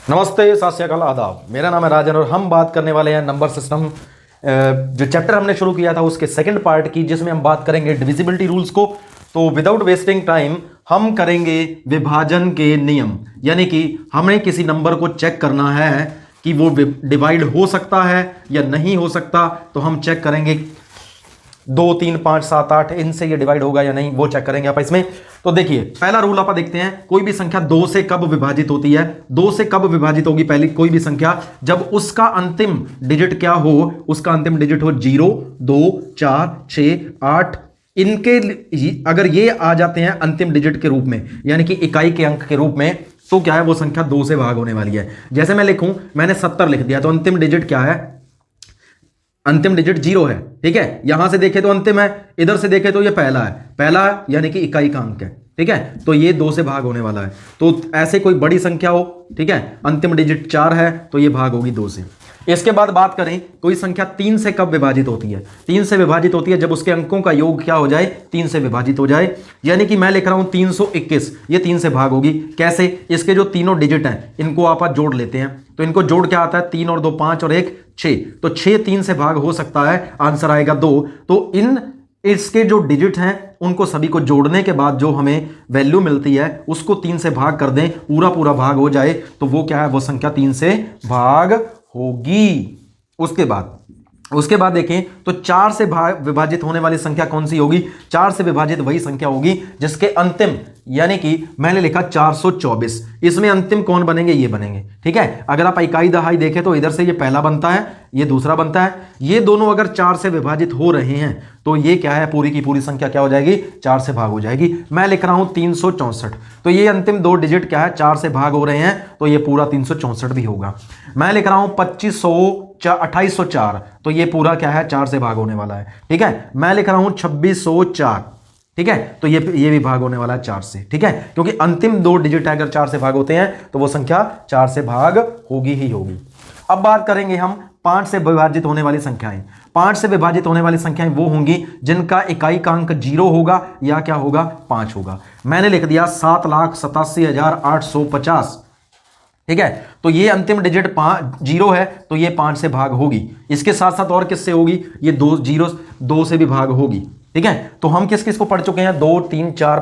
नमस्ते, सत श्री अकाल, आदाब। मेरा नाम है राजन और हम बात करने वाले हैं नंबर सिस्टम। जो चैप्टर हमने शुरू किया था उसके सेकंड पार्ट की, जिसमें हम बात करेंगे डिविजिबिलिटी रूल्स को। तो विदाउट वेस्टिंग टाइम हम करेंगे विभाजन के नियम, यानी कि हमें किसी नंबर को चेक करना है कि वो डिवाइड हो सकता है या नहीं हो सकता। तो हम चेक करेंगे 2, 3, 5, 7, 8 इनसे ये डिवाइड होगा या नहीं, वो चेक करेंगे आप इसमें। तो देखिए पहला रूल आप देखते हैं, कोई भी संख्या 2 से कब विभाजित होती है। 2 से कब विभाजित होगी पहली कोई भी संख्या, जब उसका अंतिम डिजिट क्या हो, उसका अंतिम डिजिट हो 0, 2, 4, 6, 8। इनके अगर ये आ जाते हैं अंतिम डिजिट के रूप में, यानी कि इकाई के अंक के रूप में, तो क्या है वो संख्या 2 से भाग होने वाली है। जैसे मैं लिखूं, मैंने 70 लिख दिया तो अंतिम डिजिट क्या है, अंतिम डिजिट 0 है। ठीक है, यहां से देखे तो अंतिम है, इधर से देखे तो ये पहला है, पहला यानी कि इकाई का अंक है। ठीक है, तो ये 2 से भाग होने वाला है। तो ऐसे कोई बड़ी संख्या हो, ठीक है, अंतिम डिजिट 4 है तो ये भाग होगी 2 से। इसके बाद बात करें, कोई संख्या 3 से कब विभाजित होती है। 3 से विभाजित होती है जब उसके अंकों का योग क्या हो जाए, 3 से विभाजित हो जाए। यानी कि मैं लिख रहा हूं 321, ये 3 से भाग होगी। कैसे, इसके जो तीनों डिजिट हैं इनको आप जोड़ लेते हैं, तो इनको जोड़ क्या आता है, 3 और 2 5 और 1 6, तो 6 3 से भाग हो सकता है, आंसर आएगा 2। तो इसके जो डिजिट हैं उनको सभी को जोड़ने के बाद जो हमें वैल्यू मिलती है उसको 3 से भाग कर दें, पूरा पूरा भाग हो जाए, तो वो क्या है, वो संख्या 3 से भाग होगी। उसके बाद देखें तो 4 से विभाजित होने वाली संख्या कौन सी होगी। 4 से विभाजित वही संख्या होगी जिसके अंतिम, यानी कि मैंने लिखा 424, इसमें अंतिम कौन बनेंगे, ये बनेंगे। ठीक है, अगर आप इकाई दहाई देखें तो इधर से ये पहला बनता है, ये दूसरा बनता है। ये दोनों अगर 4 से विभाजित हो रहे हैं तो ये क्या है, पूरी की पूरी संख्या क्या हो जाएगी, 4 से भाग हो जाएगी। मैं लिख रहा हूं 364, तो ये अंतिम 2 डिजिट क्या है, 4 से भाग हो रहे हैं, तो ये पूरा 364 भी होगा। मैं लिख रहा हूं 2804, तो ये पूरा क्या है, 4 से भाग होने वाला है। ठीक है, मैं लिख रहा हूं 2604, ठीक है, तो ये भी भाग होने वाला है 4 से। ठीक है, क्योंकि अंतिम 2 डिजिट अगर 4 से भाग होते हैं तो वो संख्या 4 से भाग होगी ही होगी। अब बात करेंगे हम 5 से विभाजित होने वाली संख्याएं। 5 से विभाजित होने वाली संख्याएं वो होंगी जिनका इकाई का अंक 0 होगा या क्या होगा, 5 होगा। मैंने लिख दिया 7,87,850। ठीक है, तो ये अंतिम डिजिट 0 है तो ये 5 से भाग होगी। इसके साथ साथ और किससे होगी, ये 2 से भी भाग होगी। ठीक है, तो हम किस किस को पढ़ चुके हैं, 2, 3, 4,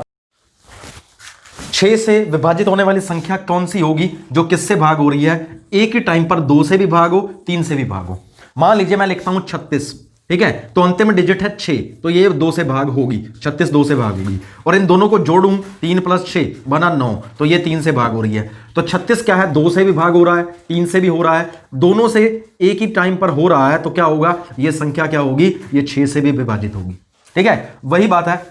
6 से विभाजित होने वाली संख्या कौन सी होगी जो किससे भाग हो रही है, एक ही टाइम पर 2 से भी भाग हो, 3 से भी भाग हो। मान लीजिए मैं लिखता हूं 36, ठीक है, तो अंतिम डिजिट है 6, तो ये 2 से भाग होगी, 36 2 से भाग होगी। और इन दोनों को जोड़ूं, 3 + 6 बना 9, तो ये 3 से भाग हो रही है। तो 36 क्या है, 2 से भी भाग हो रहा है, 3 से भी हो रहा है, दोनों से एक ही टाइम पर हो रहा है, तो क्या होगा, ये संख्या क्या होगी, ये 6 से भी विभाजित होगी। ठीक है, वही बात है,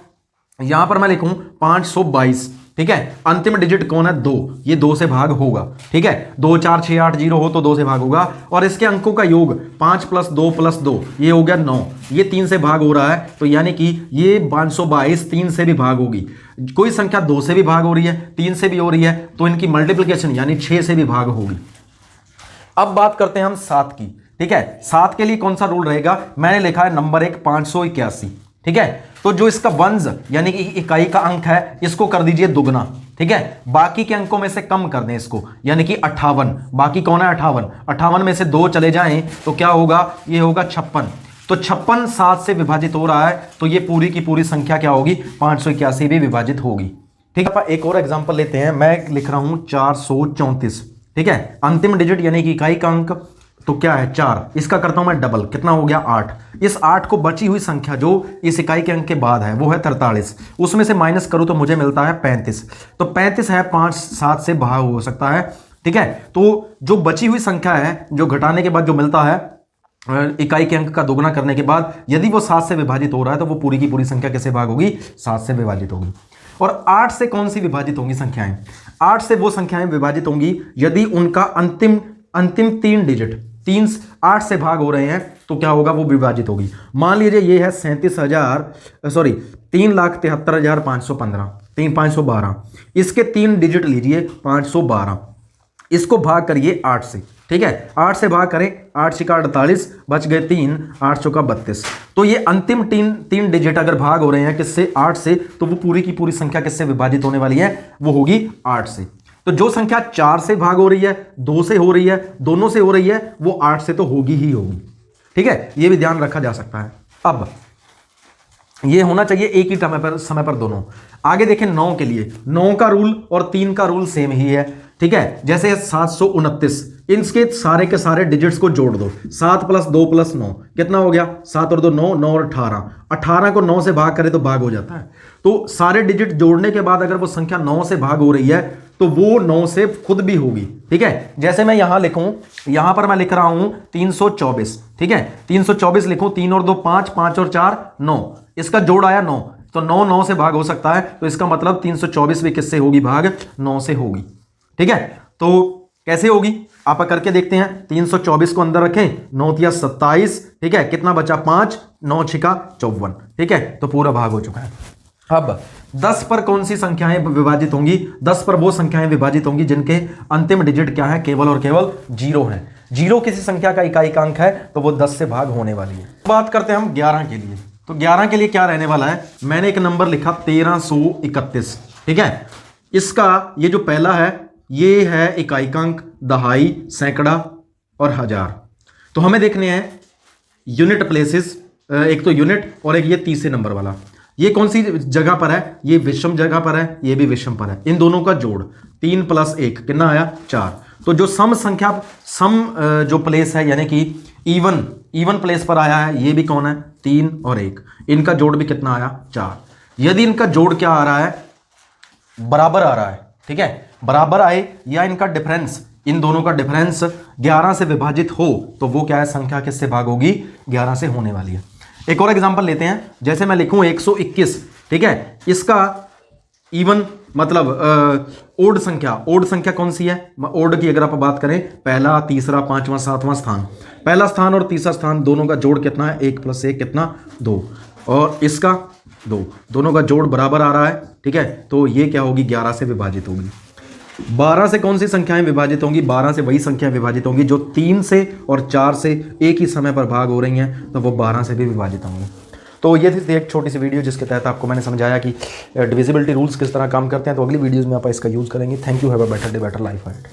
यहां पर मैं लिखूं 522। ठीक है, अंतिम डिजिट कौन है, 2, ये 2 से भाग होगा। ठीक है, 2 4 6 8 0 हो तो 2 से भाग होगा। और इसके अंकों का योग 5 + 2 + 2, ये हो गया 9, ये 3 से भाग हो रहा है, तो यानी कि ये 522 3 से भी भाग होगी। कोई संख्या 2 से भी भाग हो रही है, 3 से भी हो रही है, तो इनकी मल्टीप्लिकेशन यानी 6 से भी भाग होगी। अब बात करते हैं हम 7 की। ठीक है, 7 के लिए कौन सा रूल रहेगा, मैंने लिखा है नंबर 1 581। ठीक है, तो जो इसका वंश यानी कि इकाई का अंक है इसको कर दीजिए दुगना। ठीक है, बाकी के अंकों में से कम कर दें इसको, यानी कि 58, बाकी कौन है 58, 58 में से 2 चले जाएं तो क्या होगा, ये होगा 56। तो 56 7 से विभाजित हो रहा है, तो ये पूरी की पूरी संख्या क्या होगी, 581 भी विभाजित होगी। ठीक है, एक और एग्जाम्पल लेते हैं, मैं लिख रहा हूं 434। ठीक है, अंतिम डिजिट यानी कि इकाई का अंक तो क्या है, 4, इसका करता हूं मैं डबल, कितना हो गया 8। इस 8 को बची हुई संख्या जो इस इकाई के अंक के बाद है वो है 43, उसमें से माइनस करूं तो मुझे मिलता है 35। तो 35 है, 5 7 से भाग हो सकता है। ठीक है, तो जो बची हुई संख्या है, जो घटाने के बाद जो मिलता है इकाई के अंक का दोगुना करने के बाद, यदि वो 7 से विभाजित हो रहा है तो वो पूरी की पूरी संख्या कैसे भाग होगी, 7 से विभाजित होगी। और 8 से कौन सी विभाजित होंगी संख्याएं, 8 से वो संख्याएं विभाजित होंगी यदि उनका अंतिम 3 डिजिट 8 से भाग हो रहे हैं, तो क्या होगा, वो विभाजित होगी। मान लीजिए ये है 3,73,515, 512, इसके 3 डिजिट लीजिए 512, इसको भाग करिए 8 से। ठीक है, 8 से भाग करें, 8 छिका 48, बच गए 3, 8 चौका 32। तो ये अंतिम 3 डिजिट अगर भाग हो रहे हैं किससे, 8 से, तो वो पूरी की पूरी संख्या किससे विभाजित होने वाली है, वो होगी 8 से। तो जो संख्या 4 से भाग हो रही है, 2 से हो रही है, दोनों से हो रही है, वो 8 से तो होगी ही होगी। ठीक है, ये भी ध्यान रखा जा सकता है। अब ये होना चाहिए एक ही समय पर दोनों। आगे देखें 9 के लिए, 9 का रूल और 3 का रूल सेम ही है। ठीक है, जैसे 729, इनके सारे के सारे डिजिट्स को जोड़ दो। 7 + 2 + 9 कितना हो गया? 7 और 2 9, 9 और 18। 18 को 9 से भाग करें तो भाग हो जाता है। तो सारे डिजिट जोड़ने के बाद अगर वो संख्या 9 से भाग हो रही है तो वो 9 से खुद भी होगी। ठीक है, जैसे मैं यहां लिखूं, यहां पर मैं लिख रहा हूं 324। ठीक है, 324 लिखूं, 3 और 2 5, 5 और 4 9, इसका जोड़ आया 9, तो 9 9 से भाग हो सकता है, तो इसका मतलब 324 भी किससे होगी भाग? 9 से होगी। ठीक है, तो कैसे होगी आप करके देखते हैं। 324 को अंदर रखें, 9 × 27, ठीक है, कितना बचा? 5, 9 × 6 = 54। ठीक है, तो पूरा भाग हो चुका है। अब 10 पर कौन सी संख्याएं विभाजित होंगी? 10 पर वो संख्याएं विभाजित होंगी जिनके अंतिम डिजिट क्या है? केवल और केवल 0 है। 0 किसी संख्या का इकाइकांक है तो वो 10 से भाग होने वाली है। बात करते हैं हम 11 के लिए। तो 11 के लिए क्या रहने वाला है? मैंने एक नंबर लिखा 1331। ठीक है, इसका ये जो पहला है ये है इकाइकांक, दहाई, सैकड़ा और हजार। तो हमें देखने हैं यूनिट प्लेसेस, एक तो यूनिट और एक ये तीसरे नंबर वाला। ये कौन सी जगह पर है? ये विषम जगह पर है, ये भी विषम पर है। इन दोनों का जोड़ 3 + 1 कितना आया? 4। तो जो सम संख्या, जो प्लेस है यानी कि इवन प्लेस पर आया है, ये भी कौन है? 3 और 1। इनका जोड़ भी कितना आया? 4। यदि इनका जोड़ क्या आ रहा है? बराबर आ रहा है। ठीक है, बराबर आए या इनका डिफरेंस, इन दोनों का डिफरेंस 11 से विभाजित हो तो वो क्या है? संख्या किससे भाग होगी? 11 से होने वाली है। एक और एग्जांपल लेते हैं, जैसे मैं लिखूं 121। ठीक है, इसका इवन मतलब ओड संख्या कौन सी है? ओड की अगर आप बात करें, पहला, तीसरा, 5वां, 7वां स्थान। पहला स्थान और तीसरा स्थान दोनों का जोड़ कितना है? 1 + 1 कितना? 2, और इसका 2, दोनों का जोड़ बराबर आ रहा है। ठीक है, तो ये क्या होगी? 11 से विभाजित होगी। 12 से कौन सी संख्याएं विभाजित होंगी? 12 से वही संख्याएं विभाजित होंगी जो 3 से और 4 से एक ही समय पर भाग हो रही हैं, तो वो 12 से भी विभाजित होंगी। तो ये थी एक छोटी सी वीडियो जिसके तहत आपको मैंने समझाया कि डिविजिबिलिटी रूल्स किस तरह काम करते हैं। तो अगली वीडियोज़ में आप इसका यूज़ करेंगे। Thank you, have a better day, better life ahead.